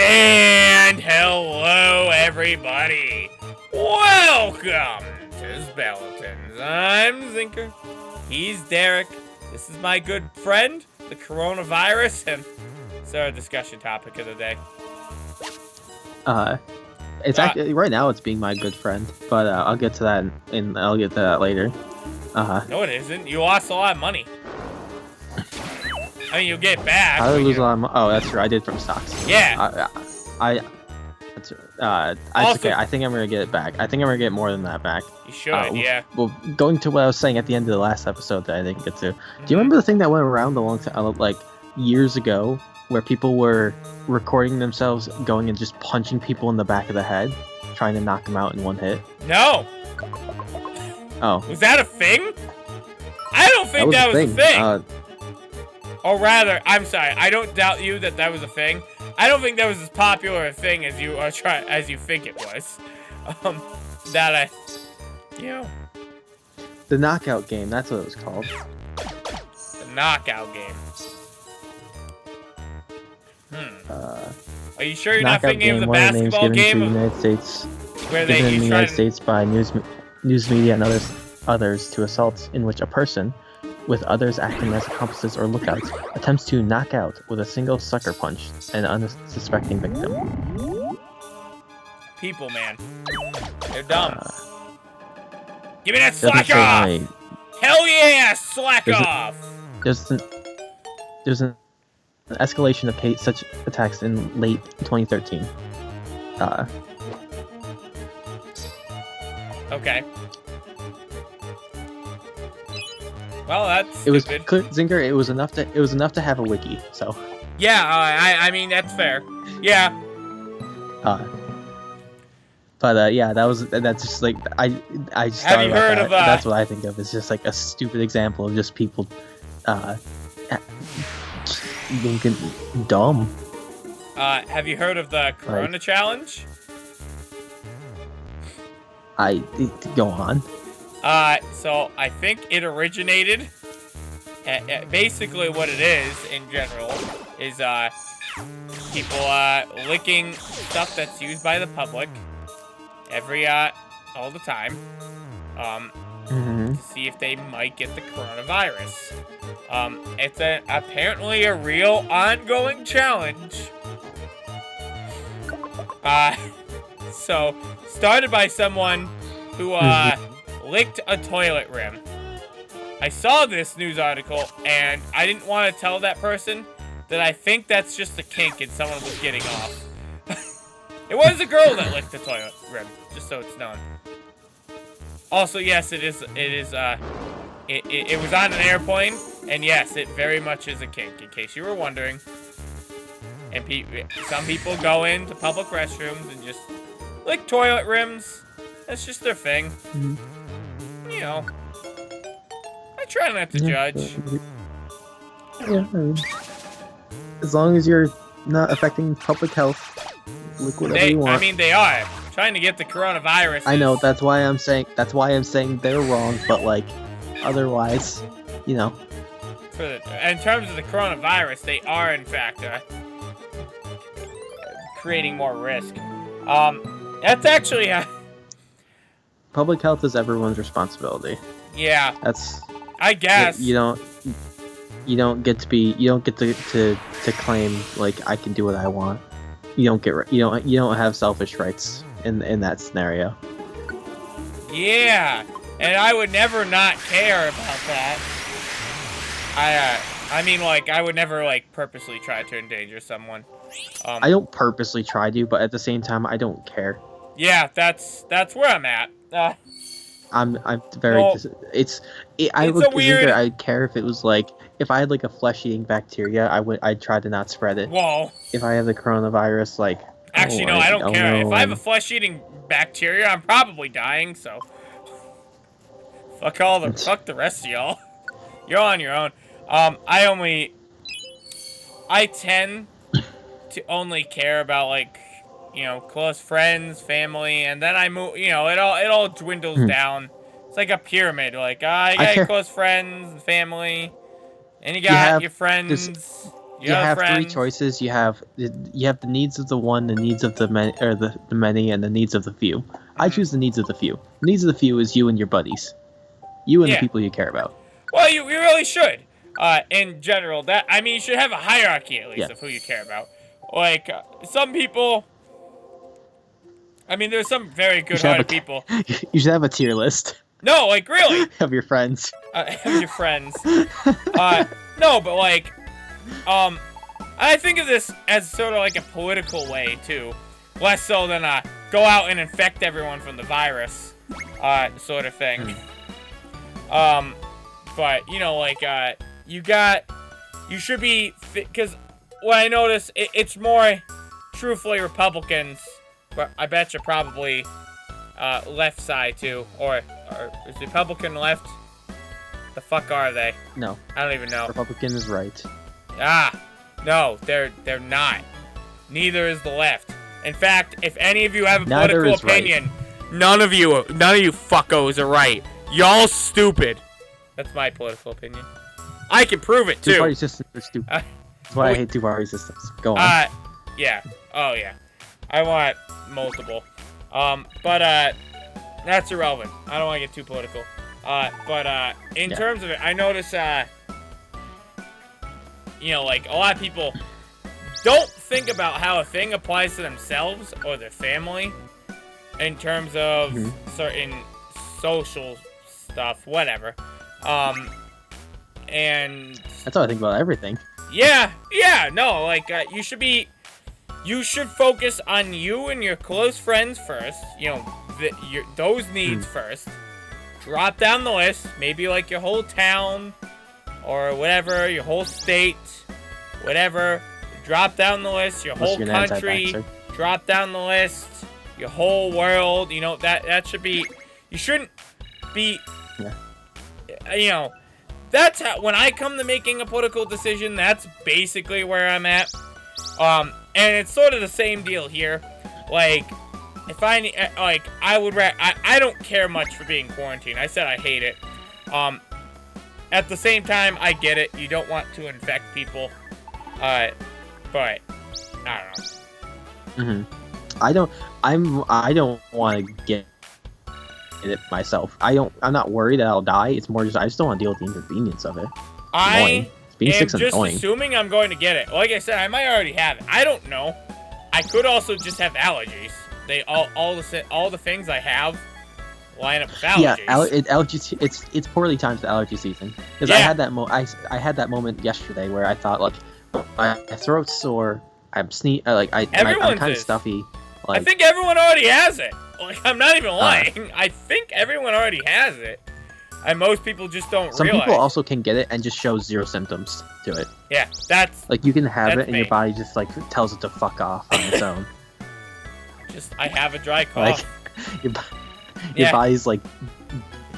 And hello, everybody. Welcome to Speletons. I'm Zinker. He's Derek. This is my good friend, the coronavirus, and it's our discussion topic of the day. It's actually right now. It's being my good friend, but I'll get to that, and I'll get to that later. No, it isn't. You lost a lot of money. I mean, you'll get it back. How did I lose a lot of money? Oh, that's true. I did from stocks. Yeah. It's okay. I think I'm gonna get it back. I think I'm gonna get more than that back. You should, yeah. Well, going to what I was saying at the end of the last episode that I didn't get to. Do you remember the thing that went around a long time, like years ago, where people were recording themselves going and just punching people in the back of the head, trying to knock them out in one hit? No. Oh. Was that a thing? I don't think that was a thing. Or rather, I'm sorry. I don't doubt you that was a thing. I don't think that was as popular a thing as you think it was. The knockout game. That's what it was called. The knockout game. Are you sure you're not thinking of the basketball game? In the United States, where given in the United States by news media and others to assaults in which a person, with others acting as accomplices or lookouts, attempts to knock out with a single sucker punch an unsuspecting victim. People, man. They're dumb. Give me that slack off! Hell yeah, slack off! There's an escalation of such attacks in late 2013. Okay. Well, that's it was stupid. Zinker. It was enough to have a wiki. So. Yeah, I mean that's fair. Yeah. Yeah, that's just like I just Have thought you about heard that. of That's what I think of. It's just like a stupid example of just people being dumb. Have you heard of the Corona Challenge? Go on. So I think it originated. Basically, what it is in general is people licking stuff that's used by the public all the time, to see if they might get the coronavirus. It's apparently a real ongoing challenge. So started by someone who licked a toilet rim. I saw this news article, and I didn't want to tell that person that I think that's just a kink and someone was getting off. It was a girl that licked the toilet rim, just so it's known. Also, yes, it was on an airplane, and yes, it very much is a kink, in case you were wondering. And some people go into public restrooms and just lick toilet rims. That's just their thing. You know, I try not to judge. Yeah, I mean, as long as you're not affecting public health, lick whatever you want. I mean, they are trying to get the coronavirus. I know. That's why I'm saying they're wrong. But like, otherwise, you know. In terms of the coronavirus, they are in fact creating more risk. That's actually. Public health is everyone's responsibility. Yeah. I guess. You don't get to claim like I can do what I want. You don't have selfish rights in that scenario. Yeah. And I would never not care about that. I mean, like, I would never like purposely try to endanger someone. I don't purposely try to, but at the same time, I don't care. Yeah, that's where I'm at. I'm very. Well, I'd care if it was like if I had like a flesh-eating bacteria. I'd try to not spread it. Whoa. If I have the coronavirus, like. Actually, no, I don't care. If I have a flesh-eating bacteria, I'm probably dying. So. Fuck the rest of y'all. You're on your own. I tend to only care about like, you know, close friends, family, and then I move. You know, it all dwindles down. It's like a pyramid. Like, you got your close friends and family, and you got your friends. you have three choices. You have the needs of the one, the needs of the many, or the many, and the needs of the few. I choose the needs of the few. The needs of the few is you and your buddies, you and the people you care about. Well, you really should. In general, you should have a hierarchy at least of who you care about. Like some people. I mean, there's some very good-hearted people. You should have a tier list. No, like really. Of your friends. Of your friends. No, but like, I think of this as sort of like a political way too, less so than go out and infect everyone from the virus, sort of thing. But you know, like, you should be, because what I notice, it's more, truthfully, Republicans, but I bet you probably, left side too, or is Republican left? The fuck are they? No. I don't even know. Republican is right. No, they're not. Neither is the left. In fact, if any of you have a political opinion, none of you fuckos are right. Y'all stupid. That's my political opinion. I can prove it too. Two-party systems are stupid. That's why I hate two-party systems. Go on. Yeah. Oh yeah. I want multiple. But that's irrelevant. I don't want to get too political. But in terms of it, I notice, you know, like, a lot of people don't think about how a thing applies to themselves or their family in terms of certain social stuff, whatever. And that's how I think about everything. Yeah, no, like, you should focus on you and your close friends first, you know, those needs first. Drop down the list, maybe like your whole town or whatever, your whole state, whatever. Drop down the list, your whole country. Drop down the list, your whole world. You know, that should be, you shouldn't be, you know, that's how, when I come to making a political decision, that's basically where I'm at. And it's sort of the same deal here. Like, if I don't care much for being quarantined. I said I hate it. At the same time, I get it. You don't want to infect people. But I don't know. I don't want to get it myself. I'm not worried that I'll die. It's more just I just don't want to deal with the inconvenience of it. Being sick's just annoying. Assuming I'm going to get it. Like I said, I might already have it. I don't know. I could also just have allergies. All the things I have line up with allergies. Yeah, it's poorly timed the allergy season. Because I had that moment yesterday where I thought, like, my throat's sore. I'm I'm kind of stuffy. Like, I think everyone already has it. Like, I'm not even lying. I think everyone already has it. And most people just don't realize. Some people also can get it and just show zero symptoms to it. Yeah, that's... Like, you can have it and your body just, like, tells it to fuck off on its own. I have a dry cough. Like, your body's like...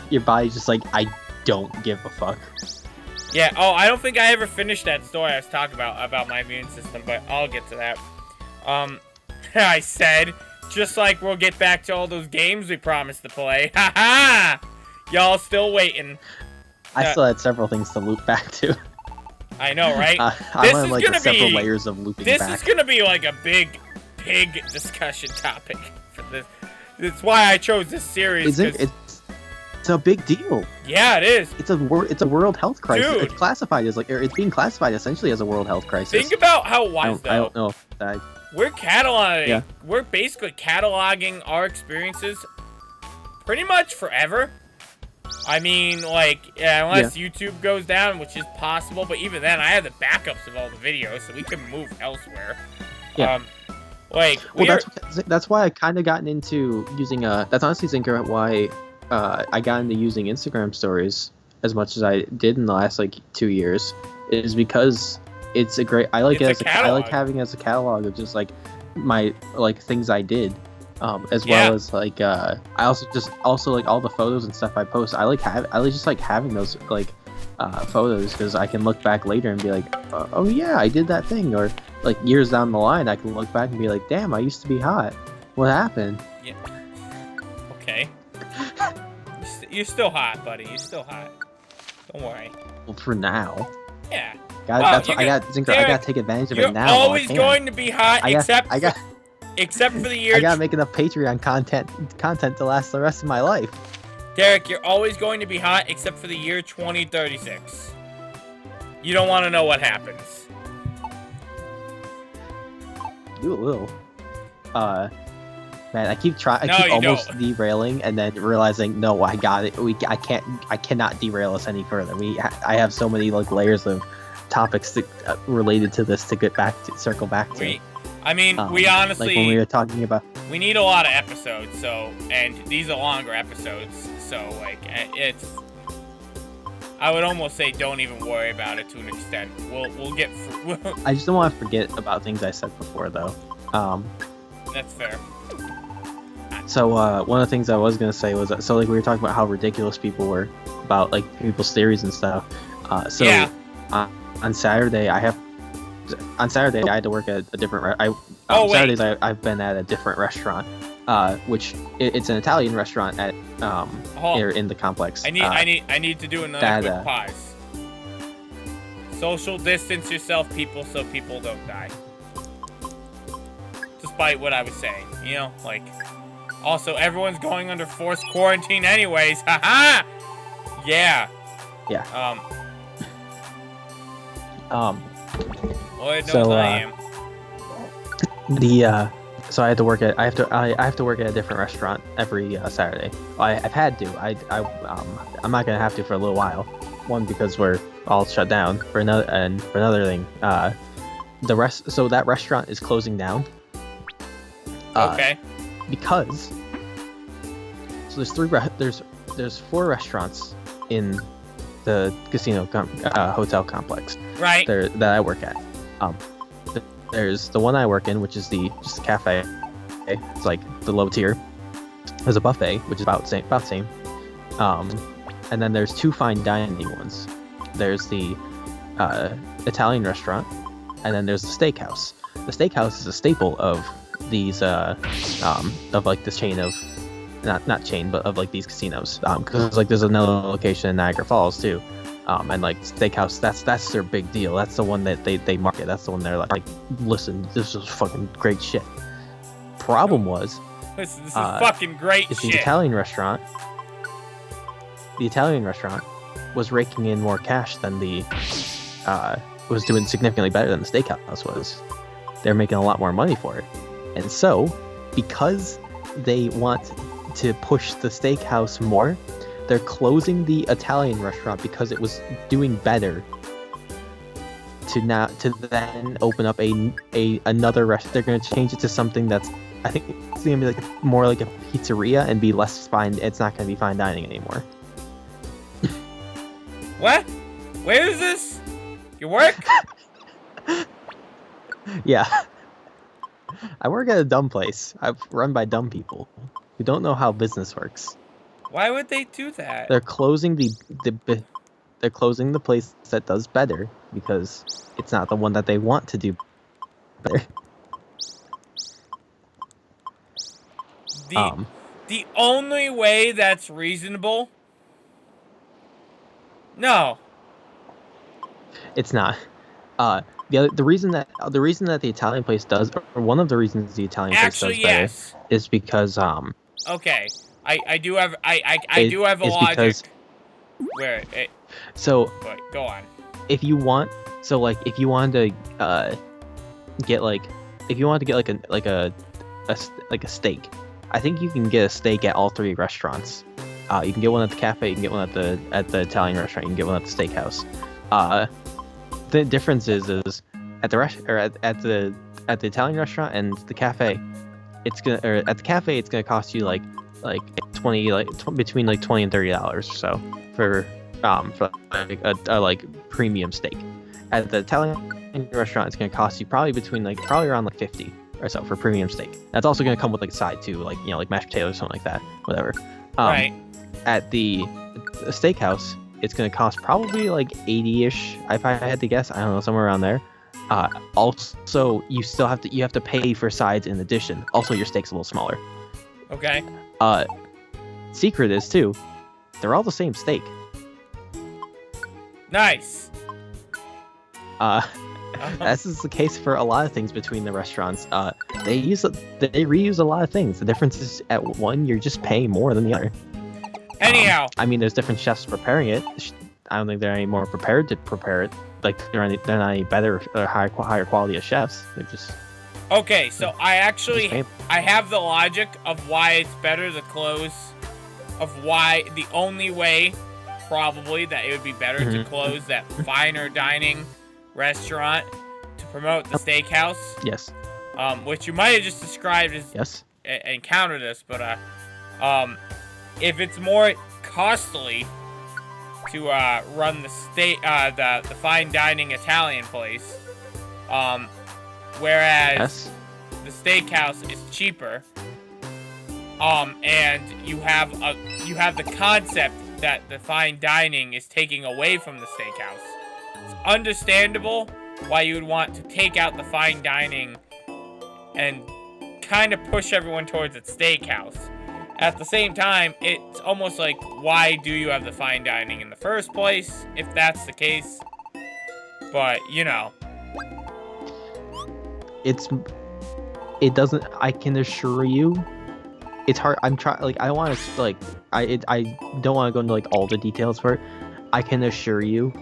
Your body's just like, I don't give a fuck. Yeah, I don't think I ever finished that story I was talking about my immune system, but I'll get to that. I said, just like we'll get back to all those games we promised to play. Ha-ha! Y'all still waiting. I still had several things to loop back to. I know, right? I'm on, like, several layers of looping back. This is gonna be like a big discussion topic for this. That's why I chose this series. It's a big deal. Yeah, it is. It's a world health crisis. Dude. It's classified as it's being classified essentially as a world health crisis. Think about how wise though. I don't know. We're cataloging. Yeah. We're basically cataloging our experiences pretty much forever. I mean, like, unless YouTube goes down, which is possible, but even then, I have the backups of all the videos, so we can move elsewhere. Yeah. That's why I kind of gotten into using that's honestly, Zinker, why I got into using Instagram stories as much as I did in the last, like, 2 years, is because it's a great. I like having as a catalog of just, like, my, like, things I did. As well as, like, I also like all the photos and stuff I post. I just like having those, like, photos, because I can look back later and be like, oh yeah, I did that thing. Or, like, years down the line, I can look back and be like, damn, I used to be hot. What happened? Yeah. Okay. You're still hot, buddy. You're still hot. Don't worry. Well, for now. Yeah. That's what I got, Zinker. Derek, I gotta take advantage of you're it now. You're always going to be hot, except for the year. I gotta make enough Patreon content to last the rest of my life. Derek, you're always going to be hot, except for the year 2036. You don't want to know what happens. Do a little. Man, I keep almost derailing, and then realizing, no, I got it. I cannot derail us any further. I have so many like layers of topics related to this to circle back to. We honestly, like when we were talking about, we need a lot of episodes. And these are longer episodes. So like it's. I would almost say don't even worry about it to an extent. We'll get. I just don't want to forget about things I said before, though. That's fair. So one of the things I was gonna say was we were talking about how ridiculous people were about like people's theories and stuff. Yeah. On Saturday I had to work at a different. Saturdays I've been at a different restaurant, which it's an Italian restaurant at here in the complex. I need to do another quick pause. Social distance yourself, people, so people don't die. Despite what I was saying, like. Also, everyone's going under forced quarantine anyways. Haha! Yeah. Yeah. Lord knows I am. So I have to work at a different restaurant every Saturday. I've had to. I'm not gonna have to for a little while. One, because we're all shut down. For another thing, so that restaurant is closing down. Okay. Because there's 4 restaurants in the casino hotel complex, right? That I work at. There's the one I work in, which is just a cafe. It's like the low tier. There's a buffet, which is about the same. And then there's 2 fine dining ones. There's the Italian restaurant, and then there's the steakhouse. The steakhouse is a staple of these of like this chain of not chain but of like these casinos, because like there's another location in Niagara Falls too, and like steakhouse, that's their big deal. That's the one that they market. That's the one they're like listen, this is fucking great shit. Problem was this is fucking great shit. The Italian restaurant was raking in more cash than was doing significantly better than the steakhouse was. They're making a lot more money for it. And so, because they want to push the steakhouse more, they're closing the Italian restaurant because it was doing better. To then open up another restaurant. They're going to change it to something that's, I think it's going to be like more like a pizzeria and be less fine. It's not going to be fine dining anymore. What? Where is this? Your work? Yeah. I work at a dumb place. I'm run by dumb people who don't know how business works. Why would they do that? They're closing they're closing the place that does better because it's not the one that they want to do better. The only way that's reasonable? No. It's not. The reason that the Italian place does, or one of the reasons the Italian place does better, is because okay, I do have a logic. Where it. So. But go on. If you wanted to get a steak, I think you can get a steak at all 3 restaurants. You can get one at the cafe, you can get one at the Italian restaurant, you can get one at the steakhouse. The difference is at the Italian restaurant and the cafe, it's gonna cost you like between like $20 and $30 or so for like a premium steak. At the Italian restaurant, it's gonna cost you probably around like $50 or so for premium steak. That's also gonna come with like a side too, like like mashed potatoes or something like that, whatever. Right. At the steakhouse, it's going to cost probably like 80-ish, if I had to guess. I don't know, somewhere around there. Also, you have to pay for sides in addition. Also, your steak's a little smaller. Okay. Secret is too, they're all the same steak. Nice. This is the case for a lot of things between the restaurants. They reuse a lot of things. The difference is at one, you're just paying more than the other. Anyhow, I mean, there's different chefs preparing it. I don't think they're any more prepared to prepare it. Like they're not any better or higher quality of chefs. They're just okay. So I actually just I have the logic of why it's better to close. Of why the only way, probably, that it would be better to close that finer dining restaurant to promote the steakhouse. Yes. Which you might have just described as yes. And counter this, but if it's more costly to run the fine dining Italian place, whereas the steakhouse is cheaper, and you have the concept that the fine dining is taking away from the steakhouse. It's understandable why you would want to take out the fine dining and kind of push everyone towards its steakhouse. At the same time, it's almost like, why do you have the fine dining in the first place, if that's the case? But, you know. It doesn't, I can assure you, it's hard, I don't want to, I don't want to go into, all the details for it. I can assure you,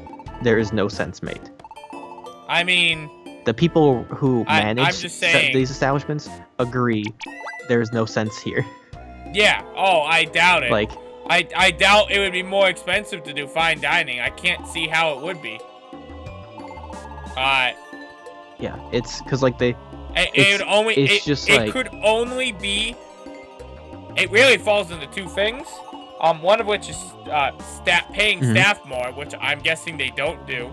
there is no sense made. I mean... The people who manage these establishments agree there's no sense here. Yeah. Oh, I doubt it. I doubt it would be more expensive to do fine dining. I can't see how it would be. Yeah, it's because they. It could only be. It really falls into two things. One of which is paying staff more, which I'm guessing they don't do.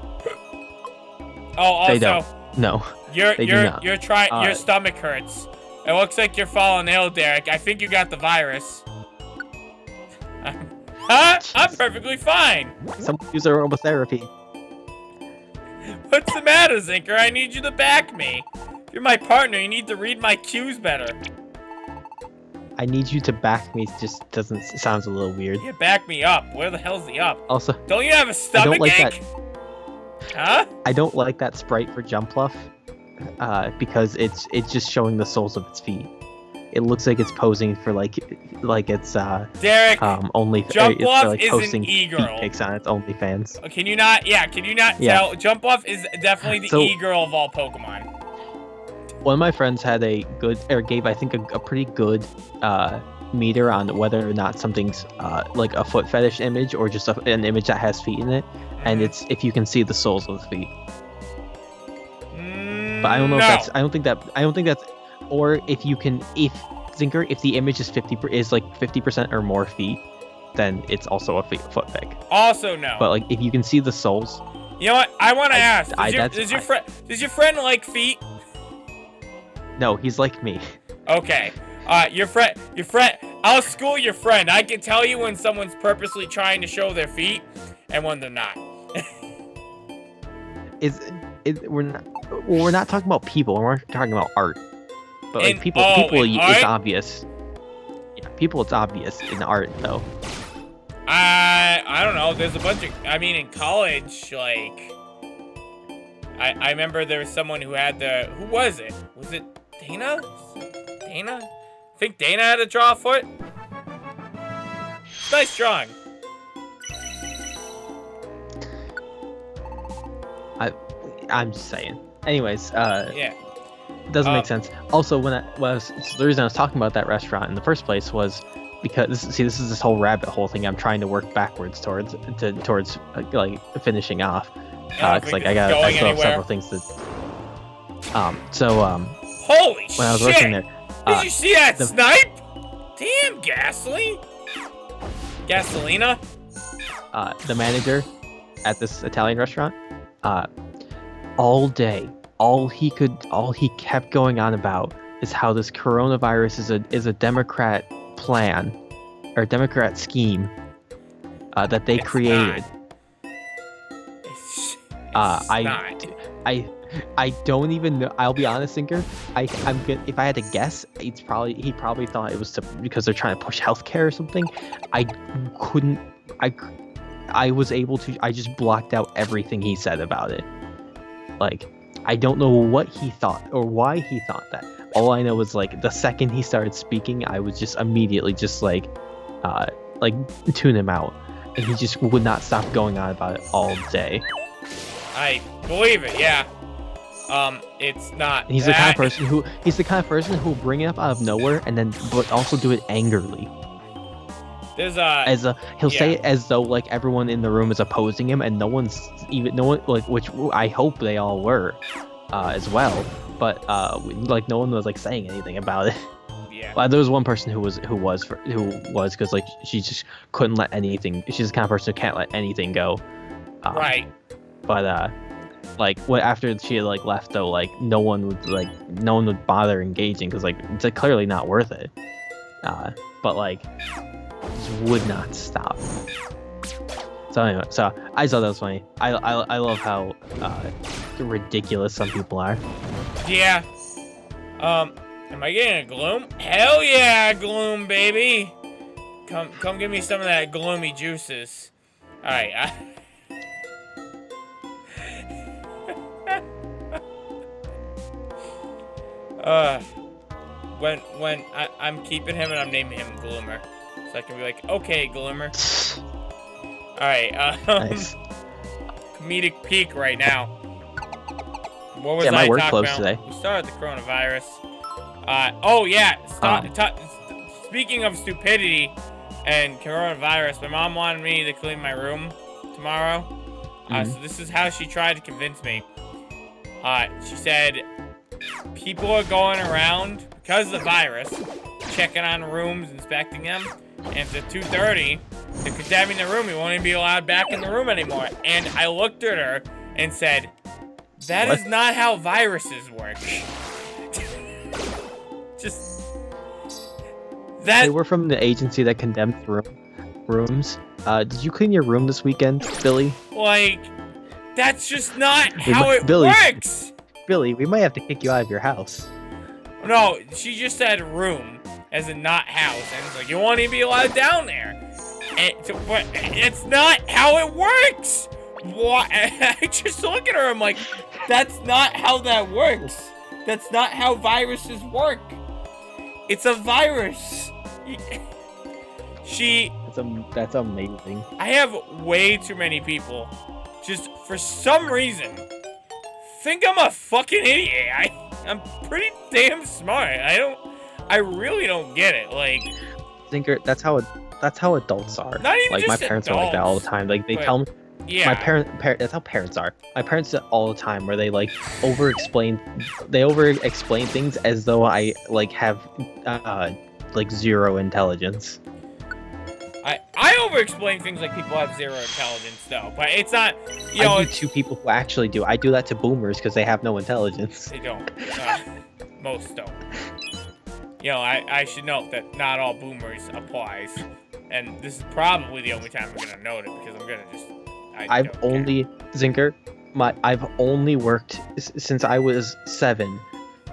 Oh, also. They don't. No. Your stomach hurts. It looks like you're falling ill, Derek. I think you got the virus. Huh? I'm perfectly fine. Someone use aromatherapy. What's the matter, Zinker? I need you to back me. If you're my partner, you need to read my cues better. I need you to back me. Just doesn't sounds a little weird. Yeah, back me up. Where the hell's the up? Also, don't you have a stomach ache? Huh? I don't like that sprite for Jumpluff, because it's just showing the soles of its feet. It looks like it's posing for like it's Derek. Only Jumpluff is posting an e-girl. feet pics on its OnlyFans. Can you not? Yeah. Can you not tell? Jumpluff is definitely the e-girl of all Pokemon. One of my friends had gave I think a pretty good meter on whether or not something's like a foot fetish image or just an image that has feet in it, and it's if you can see the soles of the feet. But I don't know if that's. I don't think that's. Or if Zinker, if the image is 50% or more feet, then it's also a foot pic. Also no. But if you can see the soles. You know what? I want to ask. Does your friend like feet? No, he's like me. Okay. Your friend. I'll school your friend. I can tell you when someone's purposely trying to show their feet, and when they're not. We're not talking about people. We're talking about art. But people, it's obvious. Yeah, people, it's obvious in art, though. I don't know. There's a bunch of. I mean, in college, I remember there was someone who had who was it? Was it Dana? Dana? I think Dana had to draw a foot. Nice drawing. I'm just saying. Anyways, yeah. Doesn't make sense. Also, the reason I was talking about that restaurant in the first place was because this is this whole rabbit hole thing I'm trying to work backwards towards finishing off. I still have several things to. Holy when I was shit! working there, did you see that snipe? Damn, Gasolina. The manager at this Italian restaurant, all day. All he kept going on about is how this coronavirus is a Democrat plan or Democrat scheme that they created. I don't even know. I'll be honest, Zinker. I'm good. If I had to guess, he probably thought it was because they're trying to push healthcare or something. I was able to. I just blocked out everything he said about it. like, I don't know what he thought or why he thought that. All I know is like the second he started speaking, I was just immediately just like tune him out, and he just would not stop going on about it all day. I believe it, yeah. It's not. And he's the kind of person who will bring it up out of nowhere and then but also do it angrily. He'll say it as though like everyone in the room is opposing him, and no one like, which I hope they all were, as well. But like no one was like saying anything about it. Yeah. Well, there was one person who was because like she just couldn't let anything. She's the kind of person who can't let anything go. Right. But like after she had like left though, like no one would bother engaging because like it's like, clearly not worth it. But like just would not stop. So anyway, so I thought that was funny. I love how ridiculous some people are. Yeah. Am I getting a gloom? Hell yeah, gloom, baby. Come give me some of that gloomy juices. All right. When I'm keeping him and I'm naming him Gloomer, so I can be like, okay, Gloomer. All right. Nice. Comedic peak right now. What was my I work talking closed about? today. We started the coronavirus. Oh yeah. Speaking of stupidity and coronavirus, my mom wanted me to clean my room tomorrow. So this is how she tried to convince me. She said people are going around because of the virus, checking on rooms, inspecting them, and after 2:30, they're condemning the room. You won't even be allowed back in the room anymore. And I looked at her and said, "That is not how viruses work." Just that. They were from the agency that condemned rooms. Did you clean your room this weekend, Billy? Like, that's just not how it works. Billy, we might have to kick you out of your house. No, she just said room, as in not house, and it's like, you won't even be allowed down there. But it's not how it works. Why? I just look at her, I'm like, that's not how that works. That's not how viruses work. It's a virus. That's amazing. I have way too many people, just for some reason, think I'm a fucking idiot. I'm pretty damn smart. I really don't get it. Like, Zinker, that's how adults are. Not even like just my parents adults, are like that all the time. Like they tell me. Yeah. My that's how parents are. My parents do it all the time, where they like over-explain things as though I like have like zero intelligence. I over-explain things like people have zero intelligence, though. But it's not, you know. I do two people who actually do. I do that to boomers because they have no intelligence. They don't. Most don't. You know, I should note that not all boomers applies, and this is probably the only time I'm gonna note it because I'm gonna just. I've only worked since I was 7.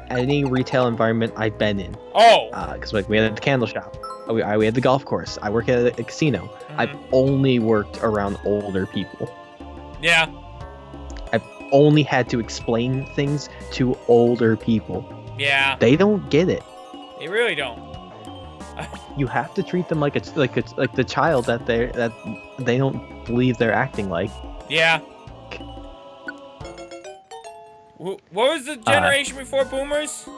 Any retail environment I've been in. Oh. Because like we had the candle shop, we had the golf course. I work at a casino. Mm-hmm. I've only worked around older people. Yeah. I've only had to explain things to older people. Yeah. They don't get it. They really don't. You have to treat them like it's the child that they don't believe they're acting like. Yeah. What was the generation before boomers?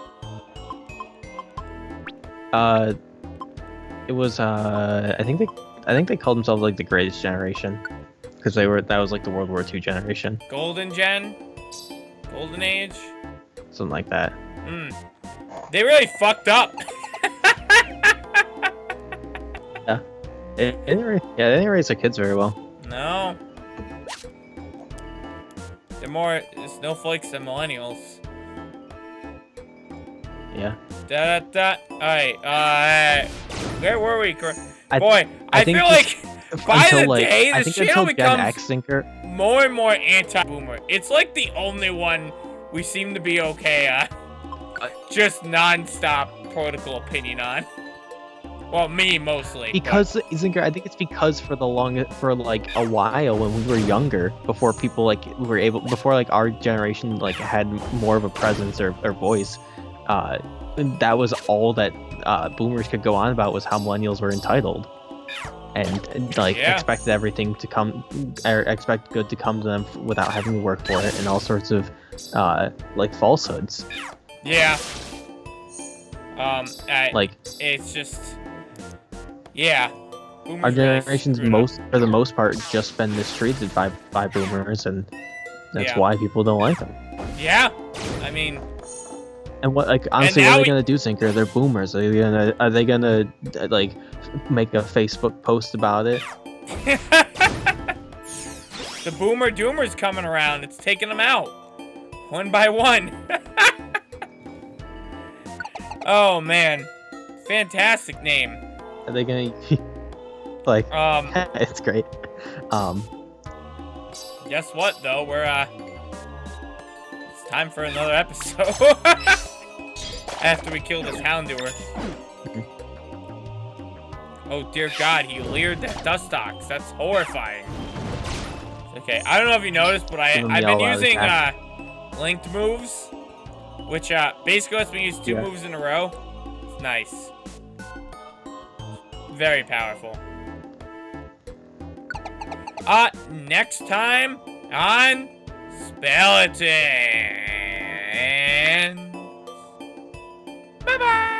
It was I think they called themselves like the greatest generation because that was like the World War II generation. Golden Gen, Golden Age, something like that. They really fucked up. Yeah. They didn't raise their kids very well. No. They're more snowflakes than millennials. Yeah. Alright, where were we? I feel like by the day, this channel becomes more and more anti-boomer. It's like the only one we seem to be okay just non-stop political opinion on. Well, me mostly. Because Zinker, I think it's because for like a while when we were younger, before people like before like our generation like had more of a presence or voice, that was all that boomers could go on about was how millennials were entitled, and like expected everything to come, or expect good to come to them without having to work for it, and all sorts of like falsehoods. Yeah. Like it's just. Yeah. Boomers our generation's really for the most part just been mistreated by boomers, and that's why people don't like them. Yeah. I mean. And what, like, honestly, what are they gonna do, Zinker? They're boomers. Are they gonna like make a Facebook post about it? The boomer doomer's coming around. It's taking them out one by one. Oh man, fantastic name. Are they gonna like? It's great. Guess what though? It's time for another episode. After we kill this Houndour. Oh dear God, he leered that Dustox. That's horrifying. Okay, I don't know if you noticed, but I've been using linked moves, which basically lets me use 2 moves in a row. It's nice. Very powerful. Next time on Speletons. Bye-bye!